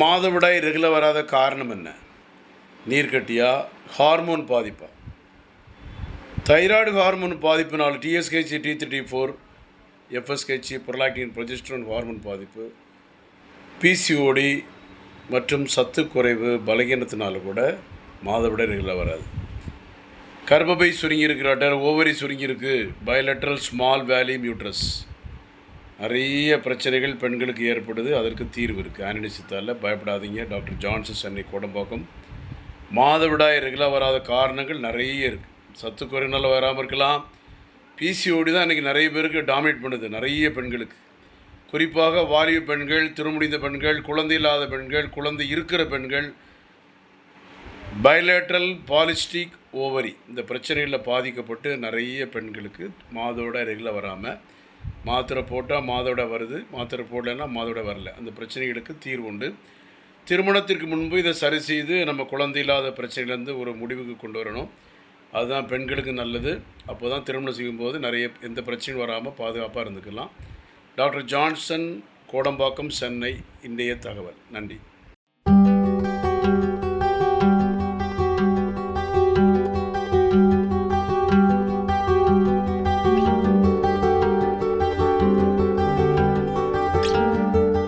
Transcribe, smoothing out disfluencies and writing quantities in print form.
மாதவிடாய் ரெகுலர் வராத காரணம் என்ன? நீர்க்கட்டியா, ஹார்மோன் பாதிப்பா? தைராய்டு ஹார்மோன் பாதிப்பினால் TSH, T3, T4, FSH, prolactin, progesterone hormone பாதிப்பு, PCOD மற்றும் சத்து குறைவு, பலகீனத்தினால கூட மாதவிடாய் ரெகுலர் வராது. கர்ப்பப்பை சுருங்கியிருக்கிறாட்ட, ஓவரி சுருங்கியிருக்கு, பயலட்ரல் ஸ்மால் வேல்யூம் யூட்ரஸ், நிறைய பிரச்சனைகள் பெண்களுக்கு ஏற்படுது. அதற்கு தீர்வு இருக்குது. ஆண்டனி சித்தாரில். பயப்படாதீங்க. Doctor Johnson, Chennai Kodambakkam. மாதவிடாய் ரெகுலர் வராத காரணங்கள் நிறைய இருக்குது. சத்துக்குறையினால் வராமல் இருக்கலாம். PCOD தான் இன்றைக்கி நிறைய பேருக்கு டாமினேட் பண்ணுது, நிறைய பெண்களுக்கு. குறிப்பாக வாலிப பெண்கள், திருமுடிந்த பெண்கள், குழந்தை இல்லாத பெண்கள், குழந்தை இருக்கிற பெண்கள், பயலேட்ரல் பாலிஸ்டிக் ஓவரி இந்த பிரச்சனைகளில் பாதிக்கப்பட்டு நிறைய பெண்களுக்கு மாதவிடாய் ரெகுலர் வராமல், மாத்திரை போட்டால் மாதவிடாய் வருது, மாத்திரை போடலைன்னா மாதவிடாய் வரல. அந்த பிரச்சனைகளுக்கு தீர்வு உண்டு. திருமணத்திற்கு முன்பு இதை சரி செய்து நம்ம குழந்தை இல்லாத பிரச்சனையிலேருந்து ஒரு முடிவுக்கு கொண்டு வரணும். அதுதான் பெண்களுக்கு நல்லது. அப்போ தான் திருமணம் செய்யும்போது நிறைய எந்த பிரச்சனையும் வராமல் பாதுகாப்பாக இருந்துக்கலாம். Doctor Johnson, Kodambakkam, Chennai. இன்றைய தகவல். நன்றி.